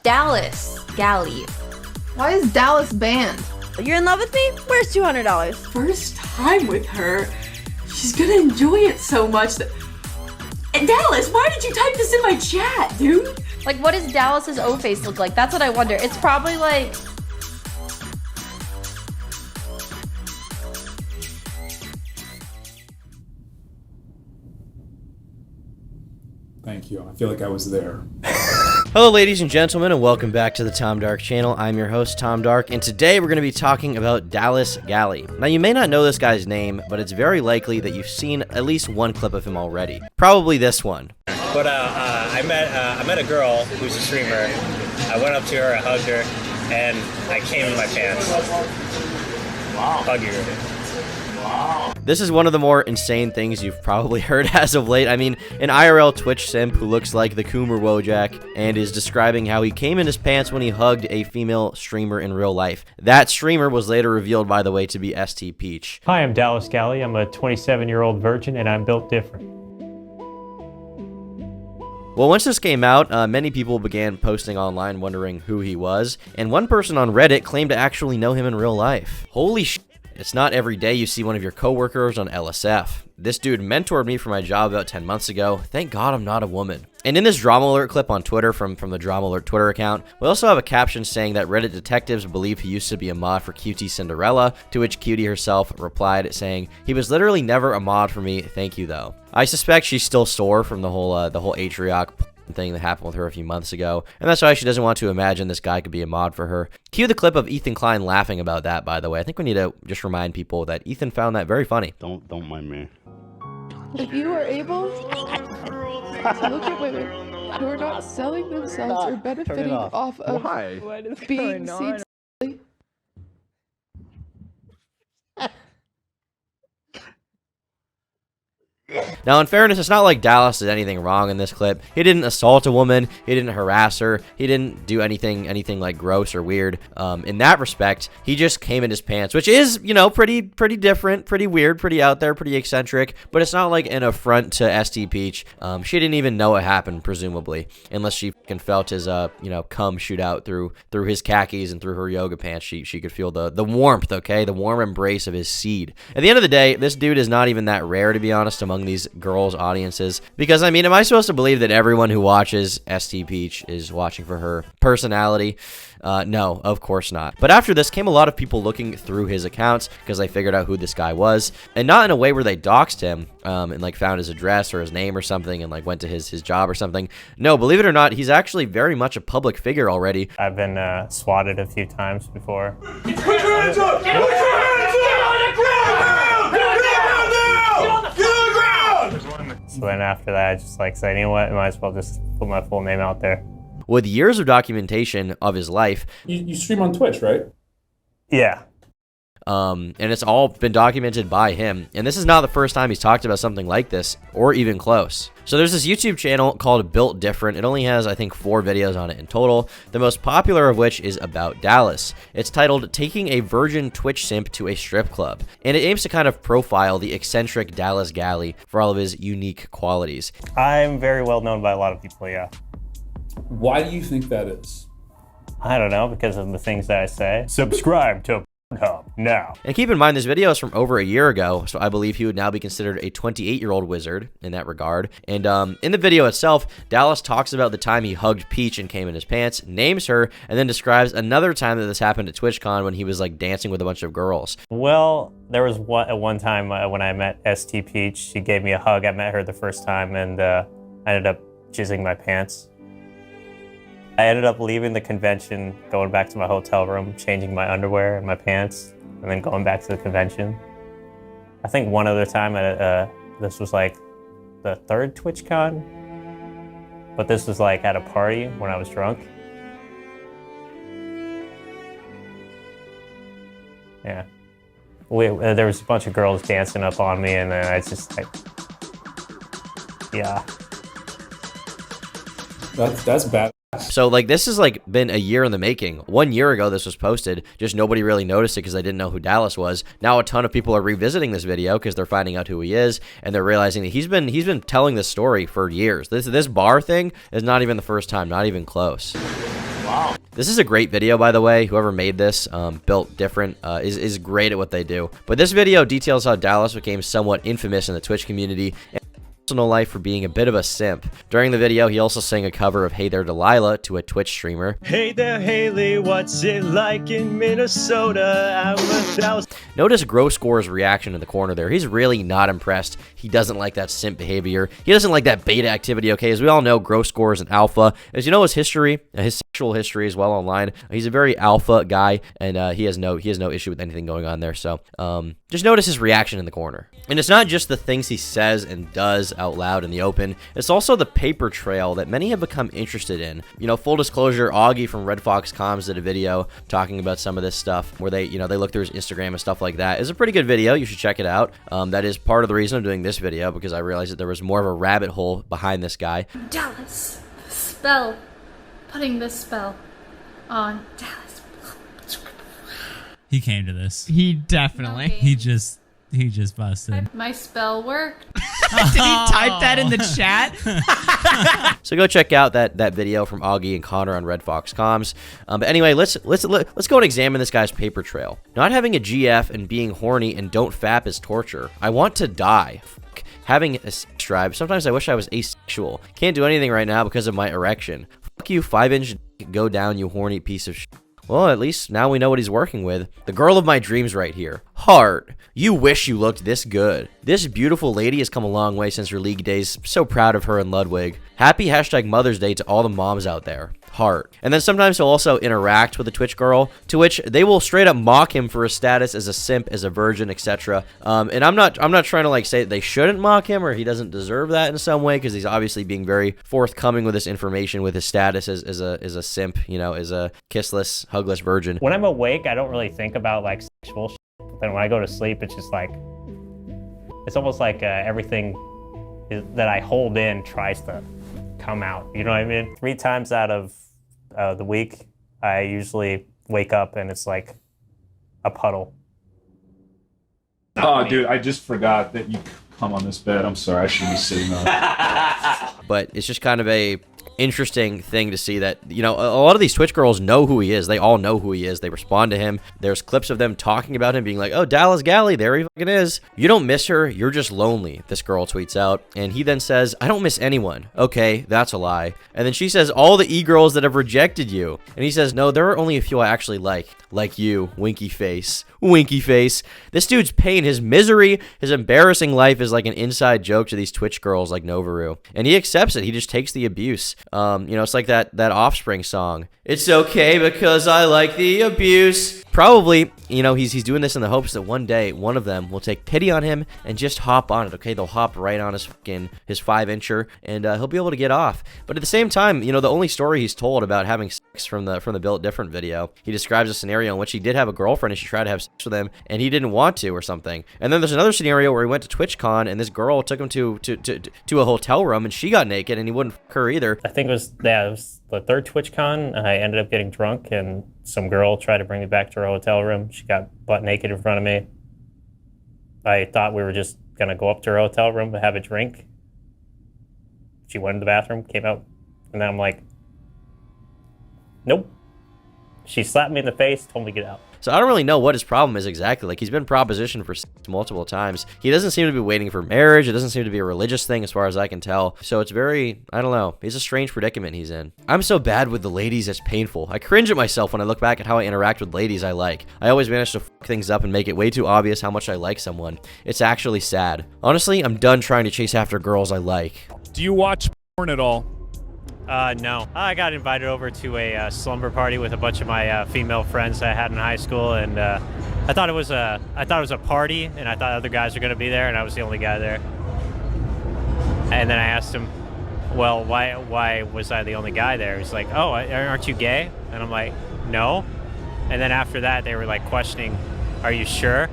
Dallas Galley? Why is Dallas banned? You're in love with me? Where's $200? First time with her. She's gonna enjoy it so much that... And Dallas, why did you type this in my chat, dude? Like, what does Dallas's O face look like? That's what I wonder. It's probably like... Thank you. I feel like I was there. Hello ladies and gentlemen, and welcome back to the Tom Dark channel. I'm your host, Tom Dark, and today we're going to be talking about Dallas Galley. Now you may not know this guy's name, but it's very likely that you've seen at least one clip of him already. Probably this one. But I met a girl who's a streamer. I went up to her, I hugged her, and I came in my pants. Wow. Hug her. This is one of the more insane things you've probably heard as of late. I mean, an IRL Twitch simp who looks like the Coomer Wojak and is describing how he came in his pants when he hugged a female streamer in real life. That streamer was later revealed, by the way, to be ST Peach. Hi, I'm Dallas Galley. I'm a 27-year-old virgin, and I'm built different. Well, once this came out, many people began posting online wondering who he was, and one person on Reddit claimed to actually know him in real life. Holy sh**. It's not every day you see one of your coworkers on LSF. This dude mentored me for my job about 10 months ago. Thank God I'm not a woman. And in this Drama Alert clip on Twitter from the Drama Alert Twitter account, we also have a caption saying that Reddit detectives believe he used to be a mod for Cutie Cinderella, to which Cutie herself replied saying, "He was literally never a mod for me, thank you though." I suspect she's still sore from the whole Atrioc thing that happened with her a few months ago, and that's why she doesn't want to imagine this guy could be a mod for her. Cue the clip of Ethan Klein laughing about that, by the way. I think we need to just remind people that Ethan found that very funny. Don't mind me. If you are able to look at women who are not selling themselves or benefiting off of being seen. Now, in fairness, it's not like Dallas did anything wrong in this clip. He didn't assault a woman. He didn't harass her. He didn't do anything like gross or weird. In that respect, he just came in his pants, which is, you know, pretty different, pretty weird, pretty out there, pretty eccentric. But it's not like an affront to ST Peach. She didn't even know it happened, presumably, unless she fucking felt his, cum shoot out through his khakis and through her yoga pants. She could feel the warmth, okay, the warm embrace of his seed. At the end of the day, this dude is not even that rare, to be honest, among these girls' audiences, because I mean, am I supposed to believe that everyone who watches ST Peach is watching for her personality? No, of course not. But after this came a lot of people looking through his accounts because they figured out who this guy was, and not in a way where they doxed him and like found his address or his name or something and like went to his job or something. No, believe it or not, he's actually very much a public figure already. I've been swatted a few times before. Put your hands up! Put your hands up! Get on the ground! Get on the ground now! Get on the ground! So then after that, I just like said, you know what, I might as well just put my full name out there. With years of documentation of his life. You stream on Twitch, right? Yeah. And it's all been documented by him. And this is not the first time he's talked about something like this, or even close. So there's this YouTube channel called Built Different. It only has, I think, 4 videos on it in total, the most popular of which is about Dallas. It's titled Taking a Virgin Twitch Simp to a Strip Club, and it aims to kind of profile the eccentric Dallas Galley for all of his unique qualities. I'm very well known by a lot of people, yeah. Why do you think that is? I don't know, because of the things that I say. Subscribe to Hub now. And keep in mind, this video is from over a year ago, so I believe he would now be considered a 28-year-old wizard in that regard. And in the video itself, Dallas talks about the time he hugged Peach and came in his pants, names her, and then describes another time that this happened at TwitchCon when he was like dancing with a bunch of girls. Well, there was one time when I met ST Peach. She gave me a hug. I met her the first time, and I ended up jizzing my pants. I ended up leaving the convention, going back to my hotel room, changing my underwear and my pants, and then going back to the convention. I think one other time, this was like the 3rd TwitchCon, but this was like at a party when I was drunk. Yeah. There was a bunch of girls dancing up on me, and then I just like, yeah. That's bad. So like this has like been a year in the making. 1 year ago this was posted, just nobody really noticed it because they didn't know who Dallas was. Now a ton of people are revisiting this video because they're finding out who he is, and they're realizing that he's been telling this story for years. This bar thing is not even the first time, not even close. Wow. This is a great video, by the way. Whoever made this, Built Different, is great at what they do. But this video details how Dallas became somewhat infamous in the Twitch community and personal life for being a bit of a simp. During the video, he also sang a cover of Hey There Delilah to a Twitch streamer. Hey there, Haley, what's it like in Minnesota? I'm 1,000. Notice Grow Score's reaction in the corner there. He's really not impressed. He doesn't like that simp behavior. He doesn't like that beta activity, okay? As we all know, Grow Score is an alpha. As you know, his history, his sexual history as well online, he's a very alpha guy, and he has no issue with anything going on there. So just notice his reaction in the corner. And it's not just the things he says and does out loud in the open. It's also the paper trail that many have become interested in. You know, full disclosure, Augie from Red Fox Comms did a video talking about some of this stuff where they look through his Instagram and stuff like that. It's a pretty good video. You should check it out. That is part of the reason I'm doing this video, because I realized that there was more of a rabbit hole behind this guy. Dallas, spell, putting this spell on Dallas. He came to this. He definitely. Okay. He just busted. My spell worked. Did he type that in the chat? So go check out that video from Augie and Connor on Red Fox Comms. But anyway, let's go and examine this guy's paper trail. Not having a GF and being horny and don't fap is torture. I want to die. Having a sex drive. Sometimes I wish I was asexual. Can't do anything right now because of my erection. Fuck you, 5-inch. Go down, you horny piece of shit. Well, at least now we know what he's working with. The girl of my dreams right here. Heart. You wish you looked this good. This beautiful lady has come a long way since her league days. So proud of her and Ludwig. Happy hashtag Mother's Day to all the moms out there. Heart. And then sometimes he'll also interact with a Twitch girl, to which they will straight up mock him for his status as a simp, as a virgin, etc. And I'm not trying to like say that they shouldn't mock him or he doesn't deserve that in some way, because he's obviously being very forthcoming with this information, with his status as a simp, you know, as a kissless, hugless virgin. When I'm awake, I don't really think about like sexual shit. But when I go to sleep, it's just like, it's almost like everything that I hold in tries to come out. You know what I mean? 3 times out of the week, I usually wake up and it's like a puddle. Oh, dude, I just forgot that you come on this bed. I'm sorry, I shouldn't be sitting on it. But it's just kind of a interesting thing to see that, you know, a lot of these Twitch girls know who he is. They all know who he is. They respond to him. There's clips of them talking about him, being like, oh, Dallas Galley, there he fucking is. You don't miss her, you're just lonely, this girl tweets out. And he then says, I don't miss anyone. Okay, that's a lie. And then she says, all the e-girls that have rejected you. And he says, no, there are only a few I actually like you, winky face. Winky face. This dude's pain, his misery, his embarrassing life is like an inside joke to these Twitch girls like Novaru. And he accepts it. He just takes the abuse. You know, it's like that Offspring song. It's okay because I like the abuse. Probably, you know, he's doing this in the hopes that one day one of them will take pity on him and just hop on it. Okay, they'll hop right on his 5-incher and he'll be able to get off. But at the same time, you know, the only story he's told about having sex from the Built Different video, he describes a scenario in which he did have a girlfriend and she tried to have sex with him and he didn't want to or something. And then there's another scenario where he went to TwitchCon and this girl took him to a hotel room and she got naked and he wouldn't fuck her either. I think it was the 3rd TwitchCon. I ended up getting drunk and some girl tried to bring me back to her hotel room. She got butt naked in front of me. I thought we were just gonna go up to her hotel room and have a drink. She went to the bathroom, came out, and then I'm like, nope. She slapped me in the face, told me to get out. So I don't really know what his problem is exactly. Like, he's been propositioned for sex multiple times. He doesn't seem to be waiting for marriage. It doesn't seem to be a religious thing as far as I can tell. So it's very, I don't know. He's a strange predicament he's in. I'm so bad with the ladies, it's painful. I cringe at myself when I look back at how I interact with ladies I like. I always manage to fuck things up and make it way too obvious how much I like someone. It's actually sad. Honestly, I'm done trying to chase after girls I like. Do you watch porn at all? No. I got invited over to a slumber party with a bunch of my female friends I had in high school, and I thought it was a party, and I thought other guys were going to be there, and I was the only guy there. And then I asked him, well, why was I the only guy there? He's like, oh, aren't you gay? And I'm like, no. And then after that, they were like questioning, are you sure?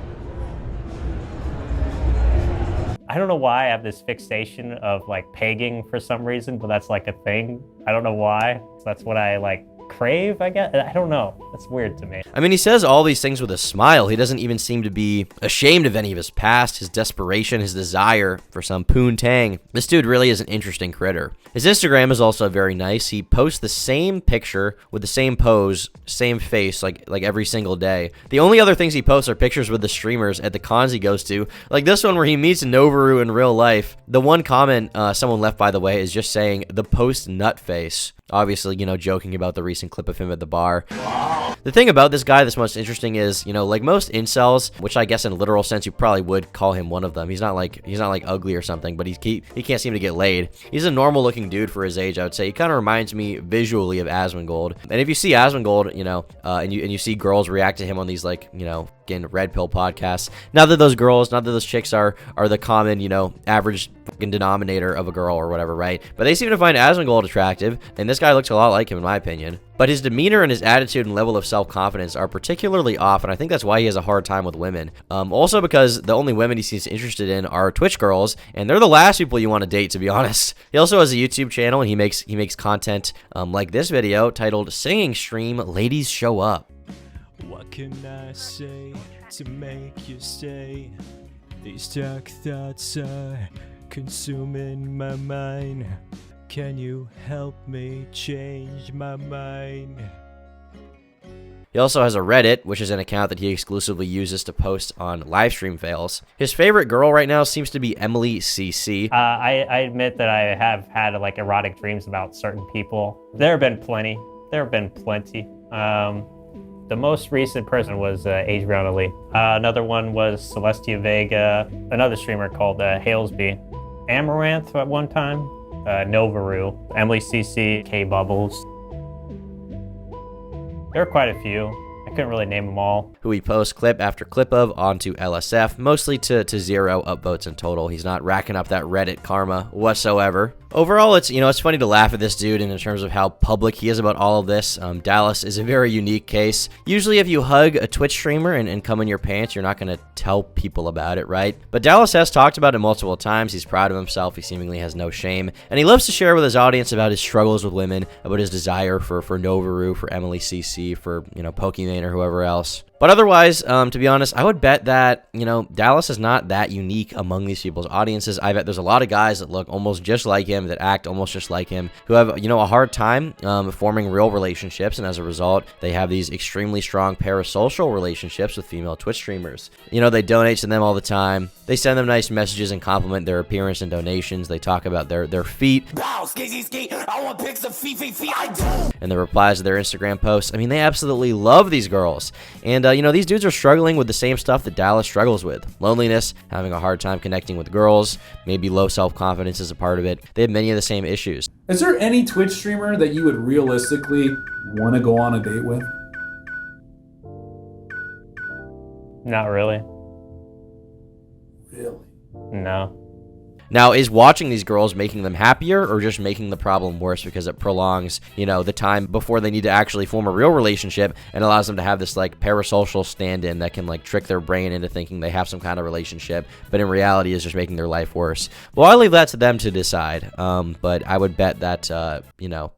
I don't know why I have this fixation of like pegging for some reason, but that's like a thing. I don't know why. So that's what I like crave, I guess. I don't know. That's weird to me. I mean, he says all these things with a smile. He doesn't even seem to be ashamed of any of his past, his desperation, his desire for some poontang. This dude really is an interesting critter. His Instagram is also very nice. He posts the same picture with the same pose, same face, like every single day. The only other things he posts are pictures with the streamers at the cons he goes to, like this one where he meets Novaru in real life. The one comment someone left, by the way, is just saying the post nut face. Obviously, you know, joking about the recent clip of him at the bar. The thing about this guy that's most interesting is, you know, like most incels, which I guess in a literal sense you probably would call him one of them. He's not like ugly or something, but he can't seem to get laid. He's a normal looking dude for his age, I would say. He kind of reminds me visually of Asmongold. And if you see Asmongold, you know, and you see girls react to him on these, like, you know, again, red pill podcasts. Not that those chicks are the common, you know, average fucking denominator of a girl or whatever, right? But they seem to find Asmongold attractive, and this guy looks a lot like him in my opinion. But his demeanor and his attitude and level of self-confidence are particularly off, and I think that's why he has a hard time with women. Also because the only women he seems interested in are Twitch girls, and they're the last people you want to date, to be honest. He also has a YouTube channel, and he makes content like this video titled "Singing Stream Ladies Show Up." What can I say to make you stay? These dark thoughts are consuming my mind. Can you help me change my mind? He also has a Reddit, which is an account that he exclusively uses to post on livestream fails. His favorite girl right now seems to be Emily CC. I admit that I have had like erotic dreams about certain people. There have been plenty. The most recent person was Adriana Lee. Another one was Celestia Vega. Another streamer called Halesby. Amaranth at one time. Novaru. Emily CC. K Bubbles. There are quite a few. I couldn't really name them all. Who he posts clip after clip of onto LSF, mostly to 0 upvotes in total. He's not racking up that Reddit karma whatsoever. Overall, it's funny to laugh at this dude, and in terms of how public he is about all of this. Dallas is a very unique case. Usually if you hug a Twitch streamer and come in your pants, you're not going to tell people about it, right? But Dallas has talked about it multiple times. He's proud of himself. He seemingly has no shame. And he loves to share with his audience about his struggles with women, about his desire for Novaru, for Emily CC, for, Pokimane or whoever else. But otherwise, to be honest, I would bet that, Dallas is not that unique among these people's audiences. I bet there's a lot of guys that look almost just like him, that act almost just like him, who have, a hard time forming real relationships, and as a result, they have these extremely strong parasocial relationships with female Twitch streamers. They donate to them all the time. They send them nice messages and compliment their appearance and donations. They talk about their feet. I want pics of feet. And the replies to their Instagram posts. I mean, they absolutely love these girls. And these dudes are struggling with the same stuff that Dallas struggles with. Loneliness, having a hard time connecting with girls, maybe low self-confidence is a part of it. They have many of the same issues. Is there any Twitch streamer that you would realistically want to go on a date with? Not really. Really? No. Now, is watching these girls making them happier or just making the problem worse because it prolongs, the time before they need to actually form a real relationship and allows them to have this, parasocial stand-in that can, trick their brain into thinking they have some kind of relationship, but in reality is just making their life worse? Well, I'll leave that to them to decide, but I would bet that,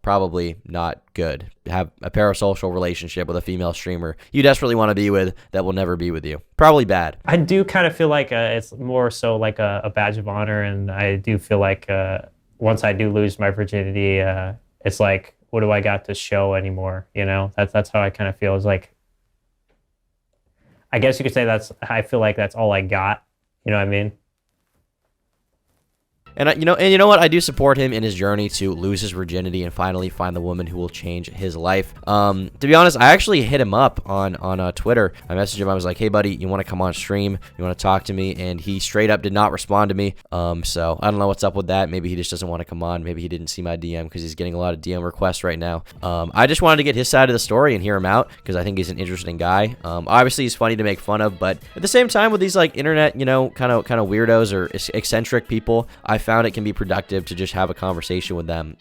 probably not good. Have a parasocial relationship with a female streamer you desperately want to be with that will never be with you. Probably bad. I do kind of feel like it's more so like a badge of honor, and I do feel like once I do lose my virginity, it's like, what do I got to show anymore? That's how I kind of feel. Is like, I guess you could say I feel like that's all I got. You know what I mean? And you know what? I do support him in his journey to lose his virginity and finally find the woman who will change his life. To be honest, I actually hit him up on Twitter. I messaged him. I was like, "Hey, buddy, you want to come on stream? You want to talk to me?" And he straight up did not respond to me. So I don't know what's up with that. Maybe he just doesn't want to come on. Maybe he didn't see my DM because he's getting a lot of DM requests right now. I just wanted to get his side of the story and hear him out because I think he's an interesting guy. Obviously, he's funny to make fun of, but at the same time, with these internet, kind of weirdos or eccentric people, I found it can be productive to just have a conversation with them,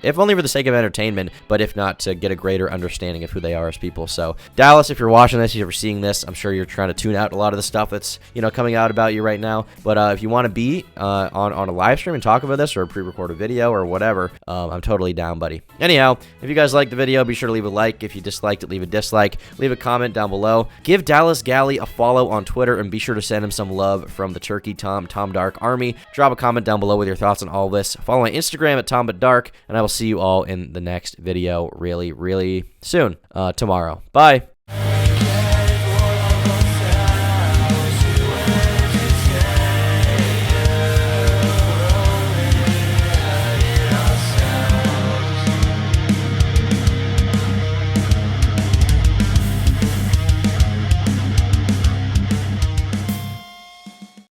if only for the sake of entertainment, but if not, to get a greater understanding of who they are as people. So, Dallas, if you're watching this, if you're seeing this, I'm sure you're trying to tune out a lot of the stuff that's, you know, coming out about you right now. But if you want to be on a live stream and talk about this, or a pre-recorded video or whatever, I'm totally down, buddy. Anyhow, if you guys liked the video, be sure to leave a like. If you disliked it, leave a dislike. Leave a comment down below. Give Dallas Galley a follow on Twitter, and be sure to send him some love from the Turkey Tom Dark Army. Drop a comment down below with your thoughts on all this. Follow my Instagram at TomButDark, and I will see you all in the next video really, really soon, tomorrow. Bye.